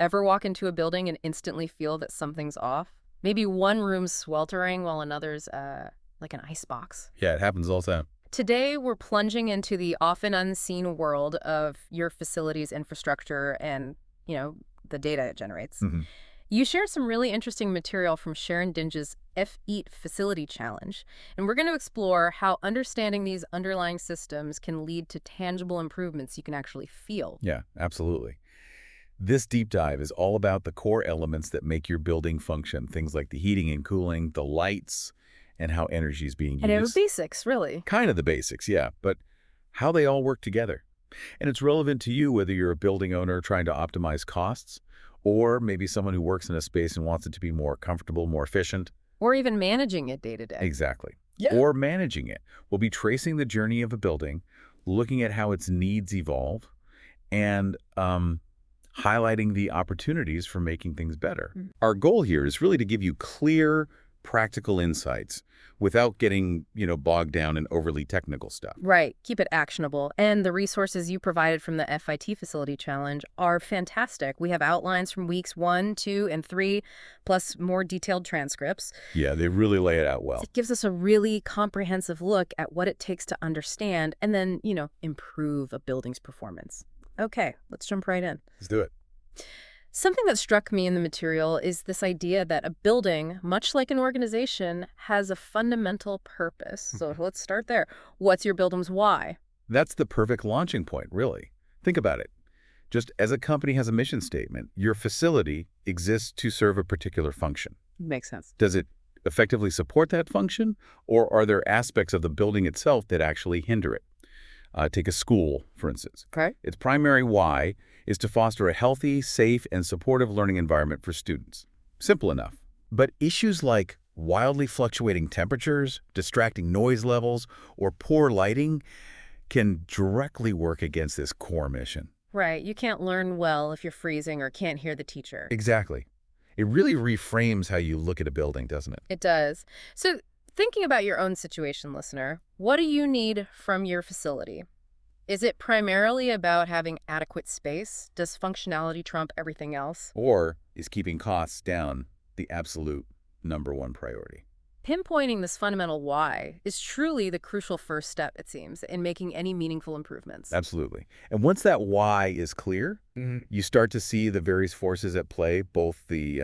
Ever walk into a building and instantly feel that something's off? Maybe one room's sweltering while another's, like an icebox. Yeah, it happens all the time. Today, we're plunging into the often unseen world of your facility's infrastructure and, the data it generates. hmm You shared some really interesting material from Sharon Dinges' F-EAT Facility Challenge, and we're going to explore how understanding these underlying systems can lead to tangible improvements you can actually feel. Yeah, absolutely. This deep dive is all about the core elements that make your building function, things like the heating and cooling, the lights, and how energy is being And it was used. basics, really. Kind of the basics, yeah, but how they all work together. And it's relevant to you whether you're a building owner trying to optimize costs, or maybe someone who works in a space and wants it to be more comfortable, more efficient. Or even managing it day to day. Exactly. Yeah. Or managing it. We'll be tracing the journey of a building, looking at how its needs evolve, and highlighting the opportunities for making things better. Our goal here is really to give you clear, practical insights without getting, bogged down in overly technical stuff. Right. Keep it actionable. And the resources you provided from the FIT Facility Challenge are fantastic. We have outlines from weeks 1, 2, and 3, plus more detailed transcripts. Yeah, they really lay it out well. It gives us a really comprehensive look at what it takes to understand and then, improve a building's performance. Okay, let's jump right in. Let's do it. Something that struck me in the material is this idea that a building, much like an organization, has a fundamental purpose. So let's start there. What's your building's why? That's the perfect launching point, really. Think about it. Just as a company has a mission statement, your facility exists to serve a particular function. Makes sense. Does it effectively support that function, or are there aspects of the building itself that actually hinder it? Take a school, for instance. Okay. Its primary why is to foster a healthy, safe, and supportive learning environment for students. Simple enough. But issues like wildly fluctuating temperatures, distracting noise levels, or poor lighting can directly work against this core mission. Right. You can't learn well if you're freezing or can't hear the teacher. Exactly. It really reframes how you look at a building, doesn't it? It does. So thinking about your own situation, listener, what do you need from your facility? Is it primarily about having adequate space? Does functionality trump everything else? Or is keeping costs down the absolute #1 priority? Pinpointing this fundamental why is truly the crucial first step, it seems, in making any meaningful improvements. Absolutely. And once that why is clear, you start to see the various forces at play, both the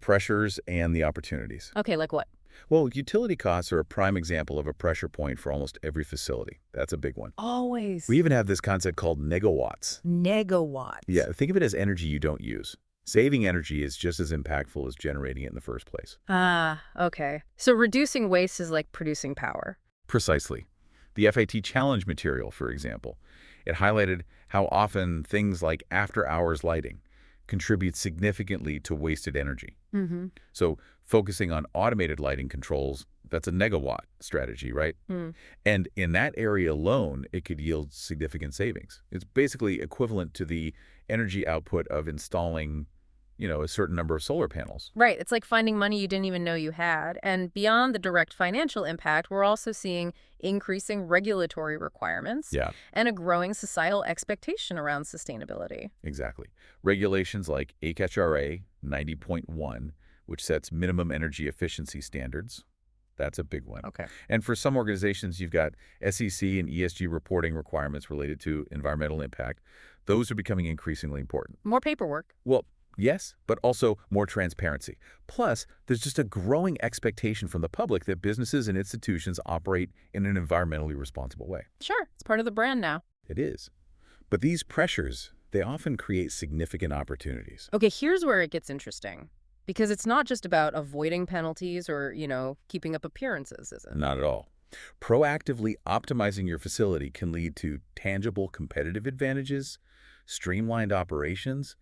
pressures and the opportunities. Okay, like what? Well, utility costs are a prime example of a pressure point for almost every facility. That's a big one. Always. We even have this concept called negawatts. Negawatts. Yeah, think of it as energy you don't use. Saving energy is just as impactful as generating it in the first place. Ah, okay. So reducing waste is like producing power. Precisely. The FIT challenge material, for example, it highlighted how often things like after-hours lighting contribute significantly to wasted energy. Mm-hmm. So focusing on automated lighting controls, that's a negawatt strategy, right? And in that area alone, it could yield significant savings. It's basically equivalent to the energy output of installing, a certain number of solar panels. Right. It's like finding money you didn't even know you had. And beyond the direct financial impact, we're also seeing increasing regulatory requirements Yeah, and a growing societal expectation around sustainability. exactly. Regulations like ASHRAE 90.1, which sets minimum energy efficiency standards. That's a big one. Okay. And for some organizations, you've got SEC and ESG reporting requirements related to environmental impact. Those are becoming increasingly important. More paperwork. Well, yes, but also more transparency. Plus, there's just a growing expectation from the public that businesses and institutions operate in an environmentally responsible way. Sure. It's part of the brand now. It is. But these pressures, they often create significant opportunities. Okay, here's where it gets interesting. Because it's not just about avoiding penalties or, keeping up appearances, is it? Not at all. Proactively optimizing your facility can lead to tangible competitive advantages, streamlined operations,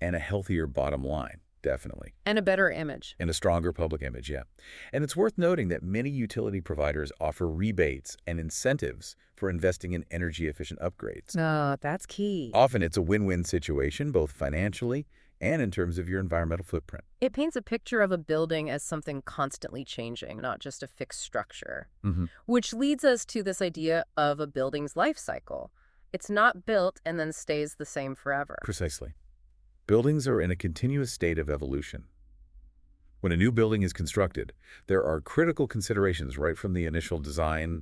and a healthier bottom line, definitely. And a better image. And a stronger public image, yeah. And it's worth noting that many utility providers offer rebates and incentives for investing in energy-efficient upgrades. Oh, that's key. Often it's a win-win situation, both financially and in terms of your environmental footprint. It paints a picture of a building as something constantly changing, not just a fixed structure. Which leads us to this idea of a building's life cycle. It's not built and then stays the same forever. Precisely. Buildings are in a continuous state of evolution. When a new building is constructed, there are critical considerations right from the initial design,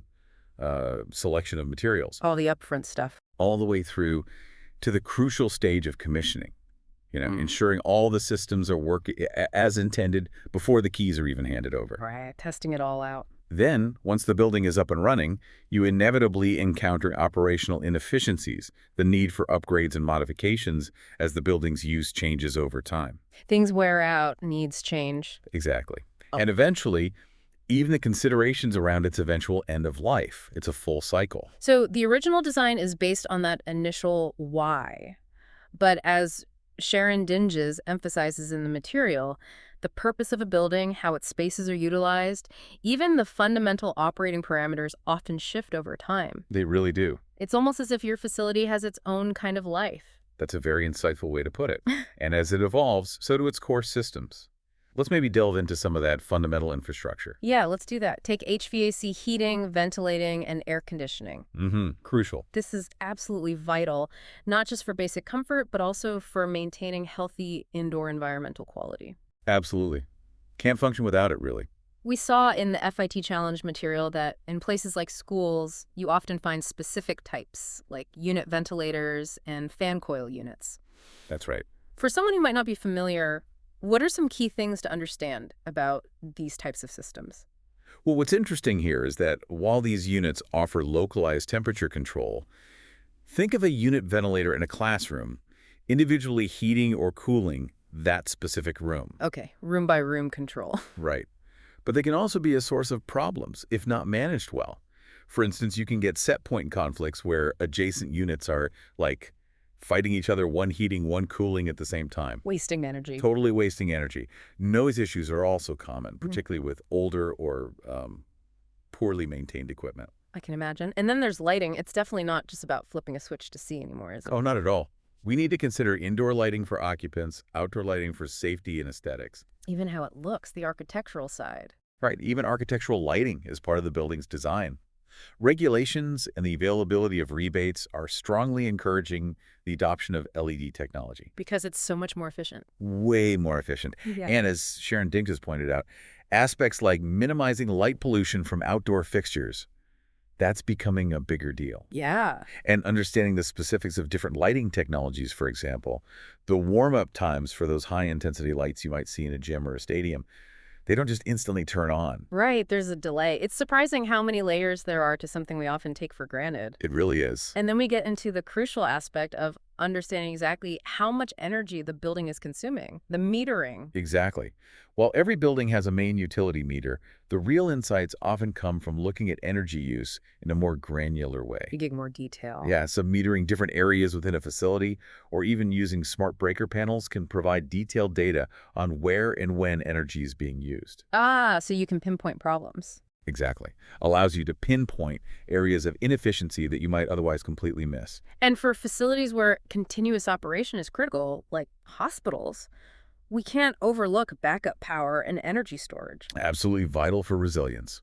selection of materials, All the upfront stuff. all the way through to the crucial stage of commissioning. Ensuring all the systems are working as intended before the keys are even handed over. Right, testing it all out. Then, once the building is up and running, you inevitably encounter operational inefficiencies, the need for upgrades and modifications as the building's use changes over time. Things wear out, needs change. Exactly. Oh. And eventually, even the considerations around its eventual end of life. It's a full cycle. So the original design is based on that initial why. But as Sharon Dinges emphasizes in the material, the purpose of a building, how its spaces are utilized, even the fundamental operating parameters often shift over time. They really do. It's almost as if your facility has its own kind of life. That's a very insightful way to put it. And as it evolves, so do its core systems. Let's maybe delve into some of that fundamental infrastructure. Yeah, let's do that. Take HVAC heating, ventilating, and air conditioning. Crucial. This is absolutely vital, not just for basic comfort, but also for maintaining healthy indoor environmental quality. Absolutely. Can't function without it, really. We saw in the FIT challenge material that in places like schools, you often find specific types, like unit ventilators and fan coil units. That's right. For someone who might not be familiar, what are some key things to understand about these types of systems? Well, what's interesting here is that while these units offer localized temperature control, think of a unit ventilator in a classroom, individually heating or cooling that specific room. Okay, room-by-room control. Right. But they can also be a source of problems if not managed well. For instance, you can get set point conflicts where adjacent units are like fighting each other, one heating, one cooling at the same time. Wasting energy. Totally wasting energy. Noise issues are also common, particularly with older or poorly maintained equipment. I can imagine. And then there's lighting. It's definitely not just about flipping a switch to see anymore, is it? Oh, not at all. We need to consider indoor lighting for occupants, outdoor lighting for safety and aesthetics. Even how it looks, the architectural side. Right, even architectural lighting is part of the building's design. Regulations and the availability of rebates are strongly encouraging the adoption of LED technology. Because it's so much more efficient. Way more efficient. Yeah. And as Sharon Dinges pointed out, aspects like minimizing light pollution from outdoor fixtures, that's becoming a bigger deal. Yeah. And understanding the specifics of different lighting technologies, for example, the warm-up times for those high-intensity lights you might see in a gym or a stadium, they don't just instantly turn on. Right, there's a delay. It's surprising how many layers there are to something we often take for granted. It really is. And then we get into the crucial aspect of understanding exactly how much energy the building is consuming, the metering. Exactly. While every building has a main utility meter, the real insights often come from looking at energy use in a more granular way. You get more detail. Yeah, so metering different areas within a facility or even using smart breaker panels can provide detailed data on where and when energy is being used. Ah, so you can pinpoint problems. Exactly. Allows you to pinpoint areas of inefficiency that you might otherwise completely miss. And for facilities where continuous operation is critical, like hospitals, we can't overlook backup power and energy storage. Absolutely vital for resilience,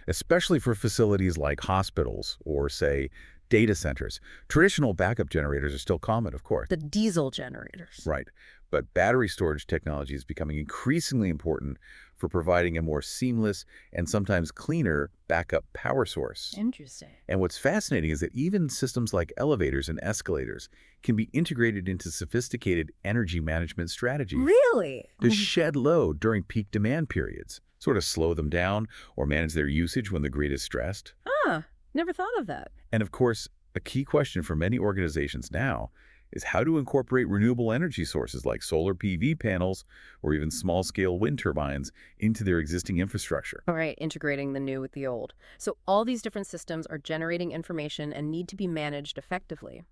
especially for facilities like hospitals or, say, data centers. Traditional backup generators are still common, of course. The diesel generators. Right. But battery storage technology is becoming increasingly important for providing a more seamless and sometimes cleaner backup power source. Interesting. And what's fascinating is that even systems like elevators and escalators can be integrated into sophisticated energy management strategies. Really? To shed load during peak demand periods, sort of slow them down or manage their usage when the grid is stressed. Ah, never thought of that. And of course, a key question for many organizations now is how to incorporate renewable energy sources like solar PV panels or even small-scale wind turbines into their existing infrastructure. All right, integrating the new with the old. So all these different systems are generating information and need to be managed effectively.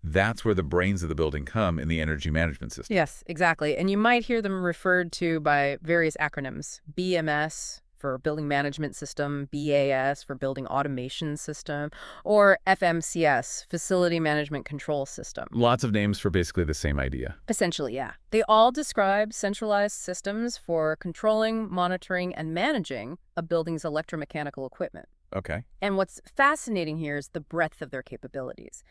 That's where the brains of the building come in the energy management system. Yes, exactly. And you might hear them referred to by various acronyms. BMS for Building Management System, BAS for Building Automation System, or FMCS, Facility Management Control System. Lots of names for basically the same idea. Essentially, yeah. They all describe centralized systems for controlling, monitoring, and managing a building's electromechanical equipment. Okay. And what's fascinating here is the breadth of their capabilities.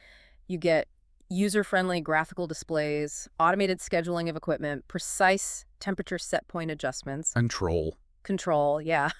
You get User-friendly graphical displays, automated scheduling of equipment, precise temperature set point adjustments, Control. control, yeah,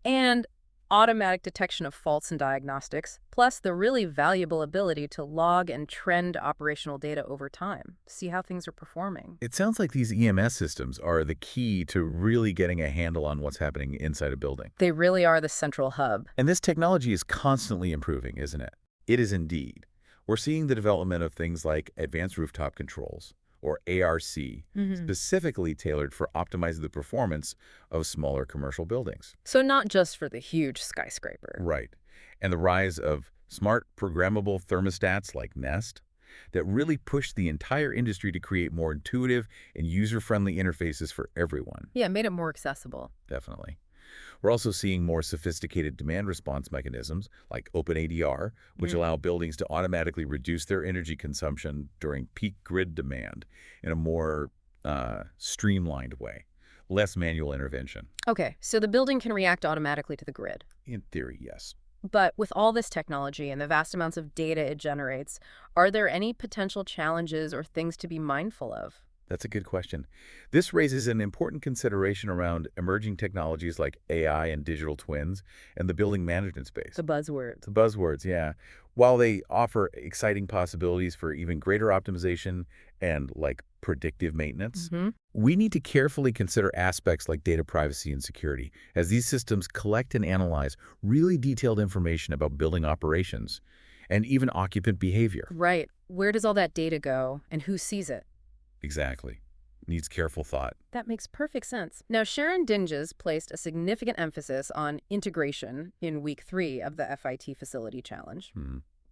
and automatic detection of faults and diagnostics, plus the really valuable ability to log and trend operational data over time, see how things are performing. It sounds like these EMS systems are the key to really getting a handle on what's happening inside a building. They really are the central hub. And this technology is constantly improving, isn't it? It is indeed. We're seeing the development of things like advanced rooftop controls, or ARC, specifically tailored for optimizing the performance of smaller commercial buildings. So not just for the huge skyscraper. Right. And the rise of smart programmable thermostats like Nest that really push the entire industry to create more intuitive and user-friendly interfaces for everyone. Yeah, made it more accessible. Definitely. We're also seeing more sophisticated demand response mechanisms like OpenADR, which allow buildings to automatically reduce their energy consumption during peak grid demand in a more streamlined way. Less manual intervention. Okay, so the building can react automatically to the grid. In theory, yes. But with all this technology and the vast amounts of data it generates, are there any potential challenges or things to be mindful of? That's a good question. This raises an important consideration around emerging technologies like AI and digital twins and the building management space. The buzzwords. The buzzwords, yeah. While they offer exciting possibilities for even greater optimization and like predictive maintenance, we need to carefully consider aspects like data privacy and security as these systems collect and analyze really detailed information about building operations and even occupant behavior. Right. Where does all that data go and who sees it? Exactly. Needs careful thought. That makes perfect sense. Now, Sharon Dinges placed a significant emphasis on integration in week 3 of the FIT Facility Challenge.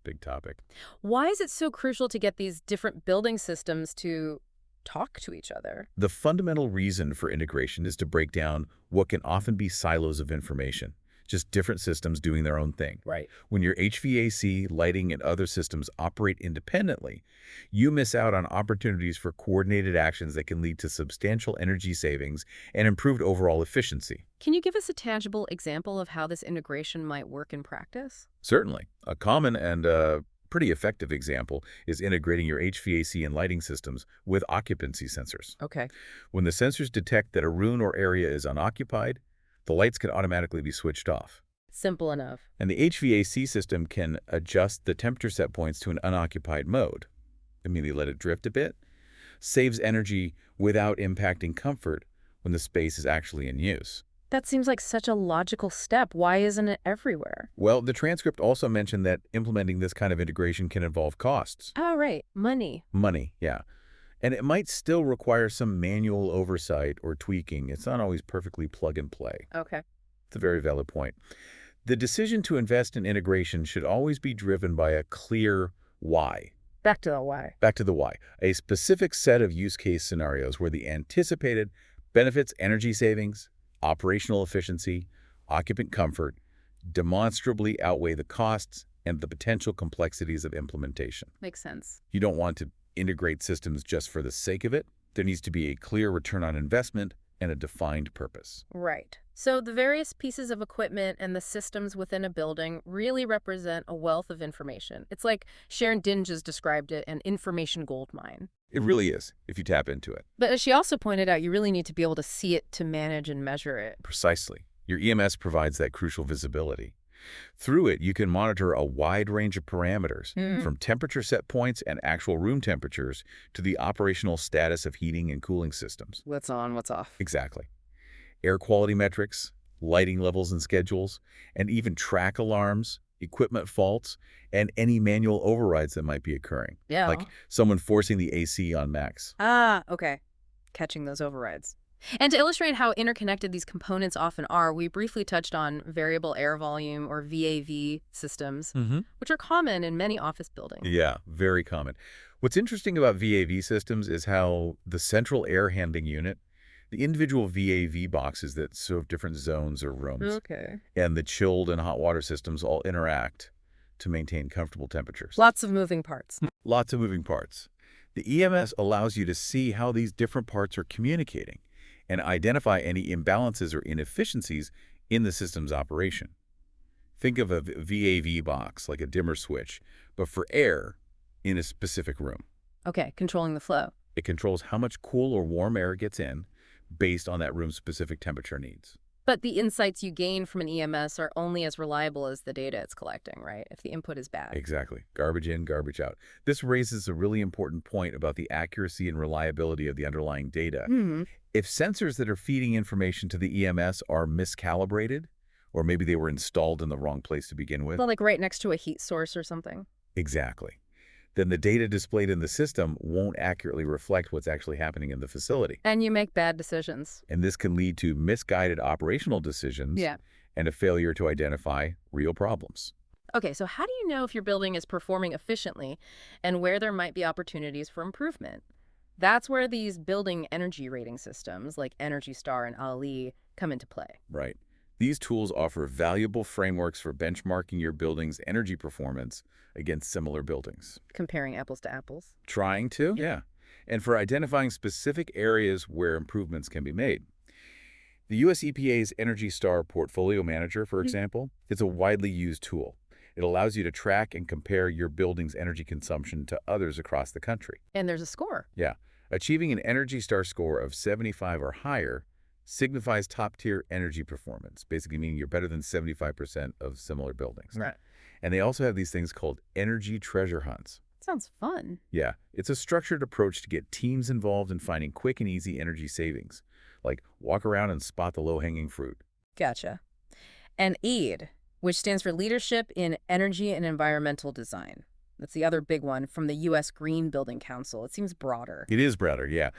Big topic. Why is it so crucial to get these different building systems to talk to each other? The fundamental reason for integration is to break down what can often be silos of information, just different systems doing their own thing. Right. When your HVAC, lighting, and other systems operate independently, you miss out on opportunities for coordinated actions that can lead to substantial energy savings and improved overall efficiency. Can you give us a tangible example of how this integration might work in practice? Certainly. A common and pretty effective example is integrating your HVAC and lighting systems with occupancy sensors. Okay. When the sensors detect that a room or area is unoccupied, the lights can automatically be switched off. Simple enough. And the HVAC system can adjust the temperature set points to an unoccupied mode. Immediately let it drift a bit. Saves energy without impacting comfort when the space is actually in use. That seems like such a logical step. Why isn't it everywhere? Well, the transcript also mentioned that implementing this kind of integration can involve costs. Oh, right. Money. Money, yeah. And it might still require some manual oversight or tweaking. It's not always perfectly plug and play. Okay. It's a very valid point. The decision to invest in integration should always be driven by a clear why. Back to the why. Back to the why. A specific set of use case scenarios where the anticipated benefits, energy savings, operational efficiency, occupant comfort, demonstrably outweigh the costs and the potential complexities of implementation. Makes sense. You don't want to integrate systems just for the sake of it. There needs to be a clear return on investment and a defined purpose. Right. So the various pieces of equipment and the systems within a building really represent a wealth of information. It's like Sharon Dinges described it, an information goldmine. It really is, if you tap into it. But as she also pointed out, you really need to be able to see it to manage and measure it. Precisely. Your EMS provides that crucial visibility. Through it, you can monitor a wide range of parameters, from temperature set points and actual room temperatures to the operational status of heating and cooling systems. What's on, what's off. Exactly. Air quality metrics, lighting levels and schedules, and even track alarms, equipment faults, and any manual overrides that might be occurring. Yeah. Like someone forcing the AC on max. Ah, okay. Catching those overrides. And to illustrate how interconnected these components often are, we briefly touched on variable air volume, or VAV, systems, which are common in many office buildings. Yeah, very common. What's interesting about VAV systems is how the central air handling unit, the individual VAV boxes that serve different zones or rooms, and the chilled and hot water systems all interact to maintain comfortable temperatures. Lots of moving parts. Lots of moving parts. The EMS allows you to see how these different parts are communicating and identify any imbalances or inefficiencies in the system's operation. Think of a VAV box like a dimmer switch, but for air in a specific room. Okay, controlling the flow. It controls how much cool or warm air gets in based on that room's specific temperature needs. But the insights you gain from an EMS are only as reliable as the data it's collecting, right? If the input is bad. Exactly. Garbage in, garbage out. This raises a really important point about the accuracy and reliability of the underlying data. Hmm. If sensors that are feeding information to the EMS are miscalibrated, or maybe they were installed in the wrong place to begin with. Well, like right next to a heat source or something. Exactly. Then the data displayed in the system won't accurately reflect what's actually happening in the facility. And you make bad decisions. And this can lead to misguided operational decisions Yeah. and a failure to identify real problems. Okay, so how do you know if your building is performing efficiently and where there might be opportunities for improvement? That's where these building energy rating systems like Energy Star and Ali come into play. Right. These tools offer valuable frameworks for benchmarking your building's energy performance against similar buildings. Comparing apples to apples. Trying to? Yeah. And for identifying specific areas where improvements can be made. The U.S. EPA's Energy Star Portfolio Manager, for example, is a widely used tool. It allows you to track and compare your building's energy consumption to others across the country. And there's a score. Yeah. Achieving an Energy Star score of 75 or higher signifies top-tier energy performance, basically meaning you're better than 75% of similar buildings. Right. And they also have these things called energy treasure hunts. Sounds fun. Yeah, it's a structured approach to get teams involved in finding quick and easy energy savings, like walk around and spot the low-hanging fruit. Gotcha. And EAD, which stands for Leadership in Energy and Environmental Design. That's the other big one from the U.S. Green Building Council. It seems broader. It is broader, yeah.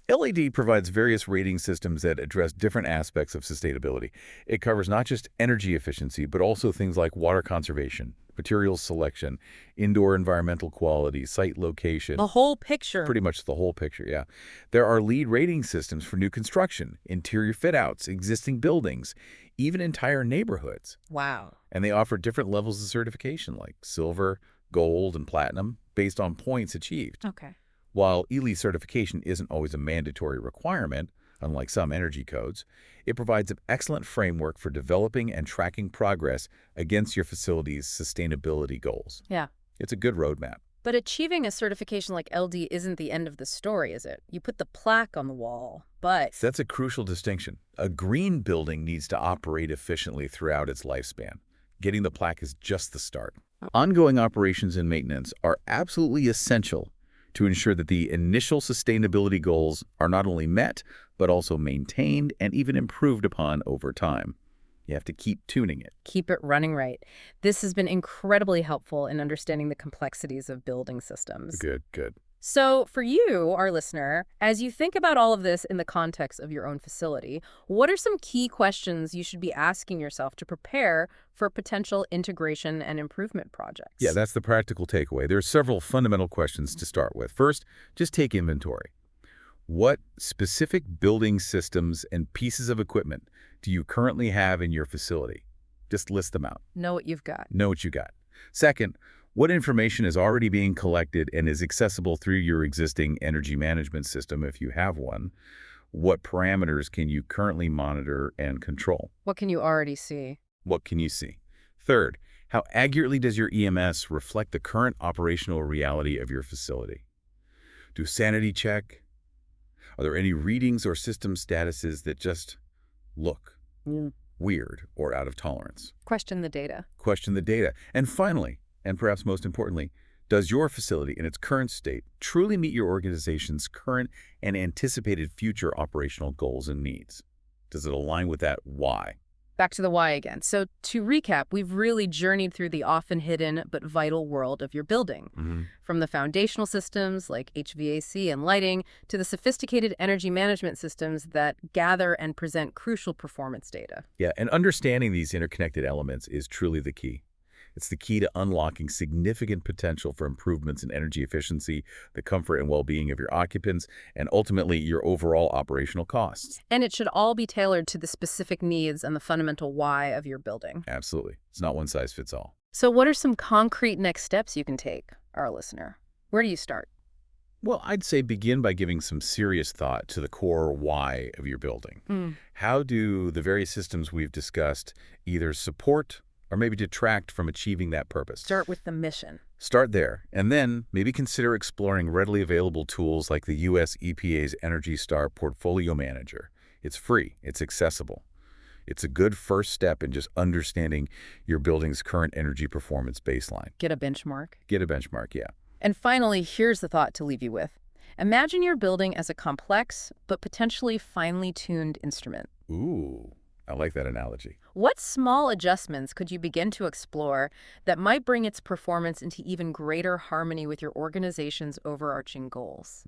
LED provides various rating systems that address different aspects of sustainability. It covers not just energy efficiency, but also things like water conservation, materials selection, indoor environmental quality, site location. The whole picture. Pretty much the whole picture, yeah. There are LEED rating systems for new construction, interior fit-outs, existing buildings, even entire neighborhoods. Wow. And they offer different levels of certification, like silver, gold, and platinum, based on points achieved. Okay. While ELE certification isn't always a mandatory requirement, unlike some energy codes, it provides an excellent framework for developing and tracking progress against your facility's sustainability goals. Yeah. It's a good roadmap. But achieving a certification like LD isn't the end of the story, is it? You put the plaque on the wall, but... That's a crucial distinction. A green building needs to operate efficiently throughout its lifespan. Getting the plaque is just the start. Ongoing operations and maintenance are absolutely essential to ensure that the initial sustainability goals are not only met, but also maintained and even improved upon over time. You have to keep tuning it. Keep it running right. This has been incredibly helpful in understanding the complexities of building systems. Good, good. So for you, our listener, as you think about all of this in the context of your own facility, what are some key questions you should be asking yourself to prepare for potential integration and improvement projects? Yeah, that's the practical takeaway. There are several fundamental questions to start with. First, just take inventory. What specific building systems and pieces of equipment do you currently have in your facility? Just list them out. Know what you've got. Know what you got. Second, what information is already being collected and is accessible through your existing energy management system if you have one? What parameters can you currently monitor and control? What can you already see? What can you see? Third, how accurately does your EMS reflect the current operational reality of your facility? Do sanity check? Are there any readings or system statuses that just look weird or out of tolerance? Question the data. Question the data. And finally, and perhaps most importantly, does your facility in its current state truly meet your organization's current and anticipated future operational goals and needs? Does it align with that why? Back to the why again. So to recap, we've really journeyed through the often hidden but vital world of your building. From the foundational systems like HVAC and lighting to the sophisticated energy management systems that gather and present crucial performance data. Yeah, and understanding these interconnected elements is truly the key. It's the key to unlocking significant potential for improvements in energy efficiency, the comfort and well-being of your occupants, and ultimately your overall operational costs. And it should all be tailored to the specific needs and the fundamental why of your building. Absolutely. It's not one size fits all. So what are some concrete next steps you can take, our listener? Where do you start? Well, I'd say begin by giving some serious thought to the core why of your building. How do the various systems we've discussed either support or maybe detract from achieving that purpose. Start with the mission. Start there, and then maybe consider exploring readily available tools like the U.S. EPA's Energy Star Portfolio Manager. It's free, it's accessible. It's a good first step in just understanding your building's current energy performance baseline. Get a benchmark. Get a benchmark, yeah. And finally, here's the thought to leave you with. Imagine your building as a complex but potentially finely tuned instrument. Ooh, I like that analogy. What small adjustments could you begin to explore that might bring its performance into even greater harmony with your organization's overarching goals?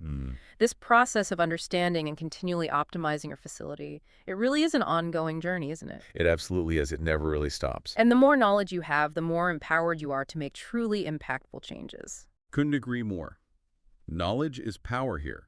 This process of understanding and continually optimizing your facility, it really is an ongoing journey, isn't it? It absolutely is. It never really stops. And the more knowledge you have, the more empowered you are to make truly impactful changes. Couldn't agree more. Knowledge is power here.